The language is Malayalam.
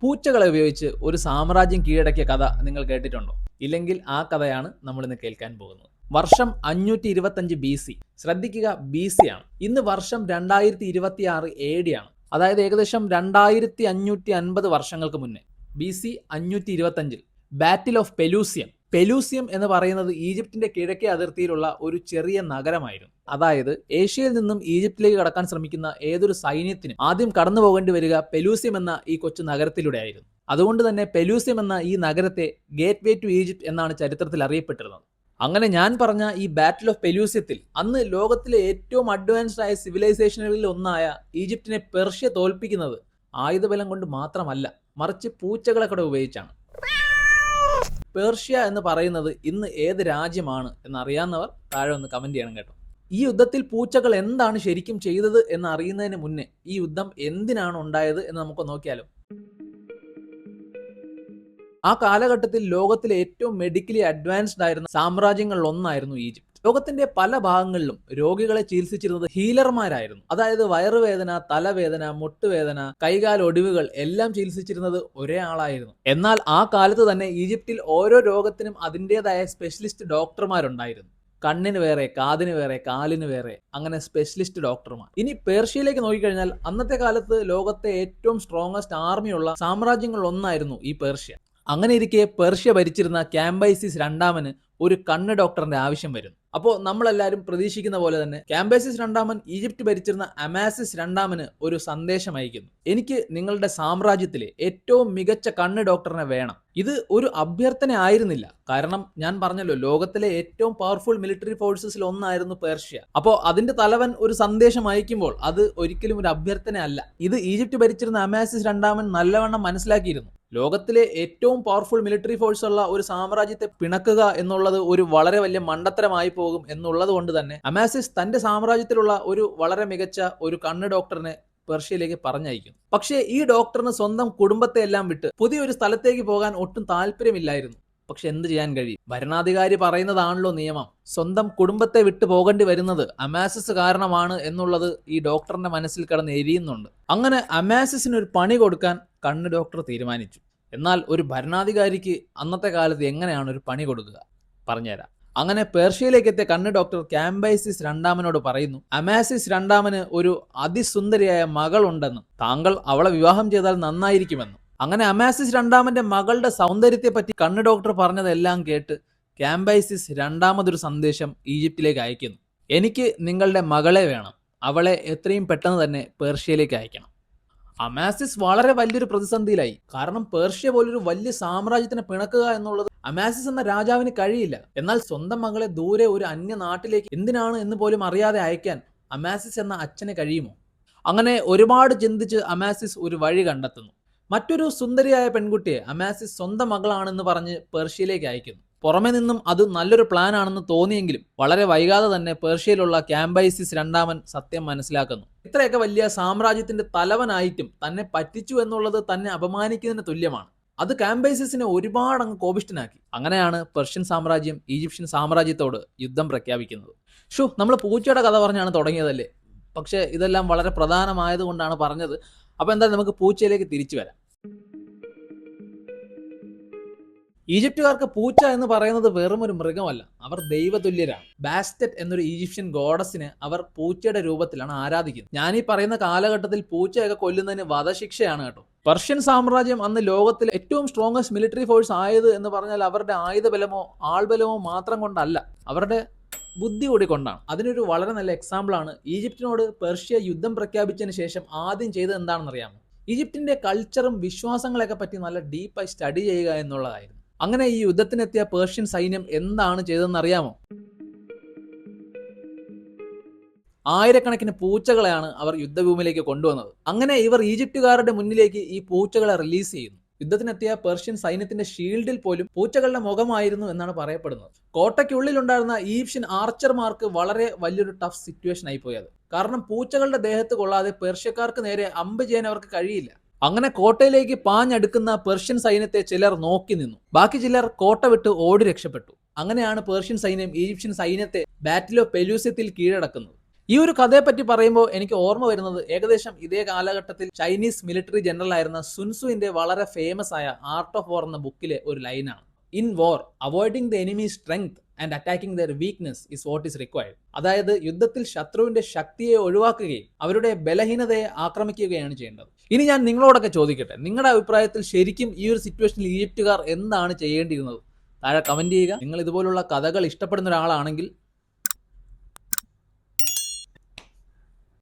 പൂച്ചകളെ ഉപയോഗിച്ച് ഒരു സാമ്രാജ്യം കീഴടക്കിയ കഥ നിങ്ങൾ കേട്ടിട്ടുണ്ടോ? ഇല്ലെങ്കിൽ ആ കഥയാണ് നമ്മൾ ഇന്ന് കേൾക്കാൻ പോകുന്നത്. വർഷം 525 BC. ശ്രദ്ധിക്കുക, BC ആണ്. ഇന്ന് വർഷം 2026 AD ആണ്. അതായത് ഏകദേശം 2550 വർഷങ്ങൾക്ക് മുന്നേ, BC 525 ബാറ്റിൽ ഓഫ് പെലൂസിയം. പെലൂസിയം എന്ന് പറയുന്നത് ഈജിപ്തിന്റെ കിഴക്കേ അതിർത്തിയിലുള്ള ഒരു ചെറിയ നഗരമായിരുന്നു. അതായത് ഏഷ്യയിൽ നിന്നും ഈജിപ്തിലേക്ക് കടക്കാൻ ശ്രമിക്കുന്ന ഏതൊരു സൈന്യത്തിനും ആദ്യം കടന്നു പോകേണ്ടി വരിക പെലൂസിയം എന്ന ഈ കൊച്ചു നഗരത്തിലൂടെ ആയിരുന്നു. അതുകൊണ്ട് തന്നെ പെലൂസിയം എന്ന ഈ നഗരത്തെ ഗേറ്റ് വേ ടു ഈജിപ്റ്റ് എന്നാണ് ചരിത്രത്തിൽ അറിയപ്പെട്ടിരുന്നത്. അങ്ങനെ ഞാൻ പറഞ്ഞ ഈ ബാറ്റിൽ ഓഫ് പെലൂസിയത്തിൽ അന്ന് ലോകത്തിലെ ഏറ്റവും അഡ്വാൻസ്ഡ് ആയ സിവിലൈസേഷനുകളിൽ ഒന്നായ ഈജിപ്തിനെ പെർഷ്യ തോൽപ്പിക്കുന്നത് ആയുധബലം കൊണ്ട് മാത്രമല്ല, മറിച്ച് പൂച്ചകളെ കൂടെ ഉപയോഗിച്ചാണ്. പേർഷ്യ എന്ന് പറയുന്നത് ഇന്ന് ഏത് രാജ്യമാണ് എന്നറിയാവുന്നവർ താഴെ ഒന്ന് കമന്റ് ചെയ്യണം കേട്ടോ. ഈ യുദ്ധത്തിൽ പൂച്ചകൾ എന്താണ് ശരിക്കും ചെയ്തത് എന്ന് അറിയുന്നതിന് മുന്നേ ഈ യുദ്ധം എന്തിനാണ് ഉണ്ടായത് എന്ന് നമുക്ക് നോക്കിയാലോ. ആ കാലഘട്ടത്തിൽ ലോകത്തിലെ ഏറ്റവും മെഡിക്കലി അഡ്വാൻസ്ഡ് ആയിരുന്ന സാമ്രാജ്യങ്ങളിൽ ഒന്നായിരുന്നു ഈജിപ്ത്. ലോകത്തിന്റെ പല ഭാഗങ്ങളിലും രോഗികളെ ചികിത്സിച്ചിരുന്നത് ഹീലർമാരായിരുന്നു. അതായത് വയറുവേദന, തലവേദന, മുട്ടുവേദന, കൈകാൽ ഒടിവുകൾ എല്ലാം ചികിത്സിച്ചിരുന്നത് ഒരേ ആളായിരുന്നു. എന്നാൽ ആ കാലത്ത് തന്നെ ഈജിപ്തിൽ ഓരോ രോഗത്തിനും അതിൻ്റെതായ സ്പെഷ്യലിസ്റ്റ് ഡോക്ടർമാരുണ്ടായിരുന്നു. കണ്ണിന് വേറെ, കാതിന് വേറെ, കാലിന് വേറെ, അങ്ങനെ സ്പെഷ്യലിസ്റ്റ് ഡോക്ടർമാർ. ഇനി പേർഷ്യയിലേക്ക് നോക്കിക്കഴിഞ്ഞാൽ അന്നത്തെ കാലത്ത് ലോകത്തെ ഏറ്റവും സ്ട്രോങ്ങസ്റ്റ് ആർമിയുള്ള സാമ്രാജ്യങ്ങളിൽ ഒന്നായിരുന്നു ഈ പേർഷ്യ. അങ്ങനെ ഇരിക്കെ പേർഷ്യ ഭരിച്ചിരുന്ന ക്യാമ്പൈസിസ് രണ്ടാമന് ഒരു കണ്ണ് ഡോക്ടറിന്റെ ആവശ്യം വരും. അപ്പോൾ നമ്മളെല്ലാവരും പ്രതീക്ഷിക്കുന്ന പോലെ തന്നെ ക്യാമ്പൈസിസ് രണ്ടാമൻ ഈജിപ്റ്റ് ഭരിച്ചിരുന്ന അമാസിസ് രണ്ടാമന് ഒരു സന്ദേശം അയക്കുന്നു: എനിക്ക് നിങ്ങളുടെ സാമ്രാജ്യത്തിലെ ഏറ്റവും മികച്ച കണ്ണ് ഡോക്ടറിനെ വേണം. ഇത് ഒരു അഭ്യർത്ഥന ആയിരുന്നില്ല, കാരണം ഞാൻ പറഞ്ഞല്ലോ, ലോകത്തിലെ ഏറ്റവും പവർഫുൾ മിലിറ്ററി ഫോഴ്സസിൽ ഒന്നായിരുന്നു പേർഷ്യ. അപ്പോൾ അതിന്റെ തലവൻ ഒരു സന്ദേശം അയക്കുമ്പോൾ അത് ഒരിക്കലും ഒരു അഭ്യർത്ഥന അല്ല. ഇത് ഈജിപ്റ്റ് ഭരിച്ചിരുന്ന അമാസിസ് രണ്ടാമൻ നല്ലവണ്ണം മനസ്സിലാക്കിയിരുന്നു. ലോകത്തിലെ ഏറ്റവും പവർഫുൾ മിലിറ്ററി ഫോഴ്സ് ഉള്ള ഒരു സാമ്രാജ്യത്തെ പിണക്കുക എന്നുള്ളത് ഒരു വളരെ വലിയ മണ്ടത്തരമായി പോകും എന്നുള്ളത് കൊണ്ട് തന്നെ അമാസിസ് തന്റെ സാമ്രാജ്യത്തിലുള്ള ഒരു വളരെ മികച്ച ഒരു കണ്ണ് ഡോക്ടറിനെ പേർഷ്യയിലേക്ക് പറഞ്ഞയക്കും. പക്ഷേ ഈ ഡോക്ടറിന് സ്വന്തം കുടുംബത്തെ എല്ലാം വിട്ട് പുതിയൊരു സ്ഥലത്തേക്ക് പോകാൻ ഒട്ടും താല്പര്യമില്ലായിരുന്നു. പക്ഷെ എന്ത് ചെയ്യാൻ കഴിയും? ഭരണാധികാരി പറയുന്നതാണല്ലോ നിയമം. സ്വന്തം കുടുംബത്തെ വിട്ടു പോകേണ്ടി വരുന്നത് അമാസിസ് കാരണമാണ് എന്നുള്ളത് ഈ ഡോക്ടറിന്റെ മനസ്സിൽ കിടന്ന് എരിയുന്നുണ്ട്. അങ്ങനെ അമാസിസിന് ഒരു പണി കൊടുക്കാൻ കണ്ണ് ഡോക്ടർ തീരുമാനിച്ചു. എന്നാൽ ഒരു ഭരണാധികാരിക്ക് അന്നത്തെ കാലത്ത് എങ്ങനെയാണ് ഒരു പണി കൊടുക്കുക? പറഞ്ഞുതരാം. അങ്ങനെ പേർഷ്യയിലേക്ക് എത്തിയ കണ്ണ് ഡോക്ടർ ക്യാമ്പൈസിസ് രണ്ടാമനോട് പറയുന്നു, അമാസിസ് രണ്ടാമന് ഒരു അതിസുന്ദരിയായ മകളുണ്ടെന്നും താങ്കൾ അവളെ വിവാഹം ചെയ്താൽ നന്നായിരിക്കുമെന്നും. അങ്ങനെ അമാസിസ് രണ്ടാമന്റെ മകളുടെ സൗന്ദര്യത്തെ പറ്റി കണ്ണ് ഡോക്ടർ പറഞ്ഞതെല്ലാം കേട്ട് ക്യാമ്പൈസിസ് രണ്ടാമതൊരു സന്ദേശം ഈജിപ്തിലേക്ക് അയക്കുന്നു: എനിക്ക് നിങ്ങളുടെ മകളെ വേണം, അവളെ എത്രയും പെട്ടെന്ന് തന്നെ പേർഷ്യയിലേക്ക് അയക്കണം. അമാസിസ് വളരെ വലിയൊരു പ്രതിസന്ധിയിലായി. കാരണം പേർഷ്യ പോലൊരു വലിയ സാമ്രാജ്യത്തിനെ പിണക്കുക എന്നുള്ളത് അമാസിസ് എന്ന രാജാവിന് കഴിയില്ല. എന്നാൽ സ്വന്തം മകളെ ദൂരെ ഒരു അന്യ നാട്ടിലേക്ക് എന്തിനാണ് എന്ന് പോലും അറിയാതെ അയക്കാൻ അമാസിസ് എന്ന അച്ഛന് കഴിയുമോ? അങ്ങനെ ഒരുപാട് ചിന്തിച്ച് അമാസിസ് ഒരു വഴി കണ്ടെത്തുന്നു. മറ്റൊരു സുന്ദരിയായ പെൺകുട്ടിയെ അമാസിസ് സ്വന്തം മകളാണെന്ന് പറഞ്ഞ് പേർഷ്യയിലേക്ക് അയക്കുന്നു. പുറമെ നിന്നും അത് നല്ലൊരു പ്ലാൻ ആണെന്ന് തോന്നിയെങ്കിലും വളരെ വൈകാതെ തന്നെ പേർഷ്യയിലുള്ള ക്യാമ്പൈസിസ് രണ്ടാമൻ സത്യം മനസ്സിലാക്കുന്നു. ഇത്രയൊക്കെ വലിയ സാമ്രാജ്യത്തിന്റെ തലവനായിട്ടും തന്നെ പറ്റിച്ചു എന്നുള്ളത് തന്നെ അപമാനിക്കുന്നതിന് തുല്യമാണ്. അത് ക്യാമ്പൈസിസിനെ ഒരുപാട് അങ്ങ് കോപിഷ്ഠനാക്കി. അങ്ങനെയാണ് പെർഷ്യൻ സാമ്രാജ്യം ഈജിപ്ഷ്യൻ സാമ്രാജ്യത്തോട് യുദ്ധം പ്രഖ്യാപിക്കുന്നത്. നമ്മൾ പൂച്ചയുടെ കഥ പറഞ്ഞാണ് തുടങ്ങിയതല്ലേ, പക്ഷേ ഇതെല്ലാം വളരെ പ്രധാനമായതുകൊണ്ടാണ് പറഞ്ഞത്. അപ്പോൾ എന്തായാലും നമുക്ക് പൂച്ചയിലേക്ക് തിരിച്ചു വരാം. ഈജിപ്തുകാർക്ക് പൂച്ച എന്ന് പറയുന്നത് വെറും ഒരു മൃഗമല്ല, അവർ ദൈവതുല്യരാണ്. ബാസ്റ്ററ്റ് എന്നൊരു ഈജിപ്ഷ്യൻ ഗോഡസിനെ അവർ പൂച്ചയുടെ രൂപത്തിലാണ് ആരാധിക്കുന്നത്. ഞാൻ ഈ പറയുന്ന കാലഘട്ടത്തിൽ പൂച്ചയൊക്കെ കൊല്ലുന്നതിന് വധശിക്ഷയാണ് കേട്ടോ. പെർഷ്യൻ സാമ്രാജ്യം അന്ന് ലോകത്തിലെ ഏറ്റവും സ്ട്രോങ്ങസ്റ്റ് മിലിറ്ററി ഫോഴ്സ് ആയത് എന്ന് പറഞ്ഞാൽ അവരുടെ ആയുധബലമോ ആൾബലമോ മാത്രം കൊണ്ടല്ല, അവരുടെ ബുദ്ധി കൂടി കൊണ്ടാണ്. അതിനൊരു വളരെ നല്ല എക്സാമ്പിളാണ് ഈജിപ്തിനോട് പേർഷ്യ യുദ്ധം പ്രഖ്യാപിച്ചതിന് ശേഷം ആദ്യം ചെയ്തത് എന്താണെന്ന് അറിയാമോ? ഈജിപ്തിന്റെ കൾച്ചറും വിശ്വാസങ്ങളെയൊക്കെ പറ്റി നല്ല ഡീപ്പായി സ്റ്റഡി ചെയ്യുക എന്നുള്ളതായിരുന്നു. അങ്ങനെ ഈ യുദ്ധത്തിനെത്തിയ പേർഷ്യൻ സൈന്യം എന്താണ് ചെയ്തതെന്ന് അറിയാമോ? ആയിരക്കണക്കിന് പൂച്ചകളെയാണ് അവർ യുദ്ധഭൂമിയിലേക്ക് കൊണ്ടുവന്നത്. അങ്ങനെ ഇവർ ഈജിപ്തുകാരുടെ മുന്നിലേക്ക് ഈ പൂച്ചകളെ റിലീസ് ചെയ്യുന്നു. യുദ്ധത്തിനെത്തിയ പേർഷ്യൻ സൈന്യത്തിന്റെ ഷീൽഡിൽ പോലും പൂച്ചകളുടെ മുഖമായിരുന്നു എന്നാണ് പറയപ്പെടുന്നത്. കോട്ടയ്ക്കുള്ളിലുണ്ടായിരുന്ന ഈജിപ്ഷ്യൻ ആർച്ചർമാർക്ക് വളരെ വലിയൊരു ടഫ് സിറ്റുവേഷൻ ആയി പോയത്. കാരണം പൂച്ചകളുടെ ദേഹത്ത് കൊള്ളാതെ പേർഷ്യക്കാർക്ക് നേരെ അമ്പ് ചെയ്യാൻ അവർക്ക് കഴിയില്ല. അങ്ങനെ കോട്ടയിലേക്ക് പാഞ്ഞടുക്കുന്ന പേർഷ്യൻ സൈന്യത്തെ ചിലർ നോക്കി നിന്നു. ബാക്കി ചിലർ കോട്ട വിട്ട് ഓടി രക്ഷപ്പെട്ടു. അങ്ങനെയാണ് പേർഷ്യൻ സൈന്യം ഈജിപ്ഷ്യൻ സൈന്യത്തെ ബാറ്റിൽ ഓഫ് പെലൂസിയത്തിൽ കീഴടക്കുന്നത്. ഈ ഒരു കഥയെപ്പറ്റി പറയുമ്പോൾ എനിക്ക് ഓർമ്മ വരുന്നത് ഏകദേശം ഇതേ കാലഘട്ടത്തിൽ ചൈനീസ് മിലിറ്ററി ജനറൽ ആയിരുന്ന സുൻസുവിന്റെ വളരെ ഫേമസ് ആയ ആർട്ട് ഓഫ് വാർ എന്ന ബുക്കിലെ ഒരു ലൈനാണ്. In war avoiding the enemy strength and attacking there weakness is what is required. അതായത് യുദ്ധത്തിൽ ശത്രുവിന്റെ ശക്തിയെ ഒഴിവാക്കുകയും അവരുടെ ബലഹീനതയെ ആക്രമിക്കുകയാണ് ചെയ്യേണ്ടത്. ഇനി ഞാൻ നിങ്ങളോടൊക്കെ ചോദിക്കട്ടെ, നിങ്ങളുടെ അഭിപ്രായത്തിൽ ശരിക്കും ഈ ഒരു സിറ്റുവേഷനിൽ ഈജിപ്തുകാർ എന്താണ് ചെയ്യേണ്ടിയിരുന്നത്? താഴെ കമന്റ് ചെയ്യുക. നിങ്ങൾ ഇതുപോലുള്ള കഥകൾ ഇഷ്ടപ്പെടുന്ന ഒരാളാണെങ്കിൽ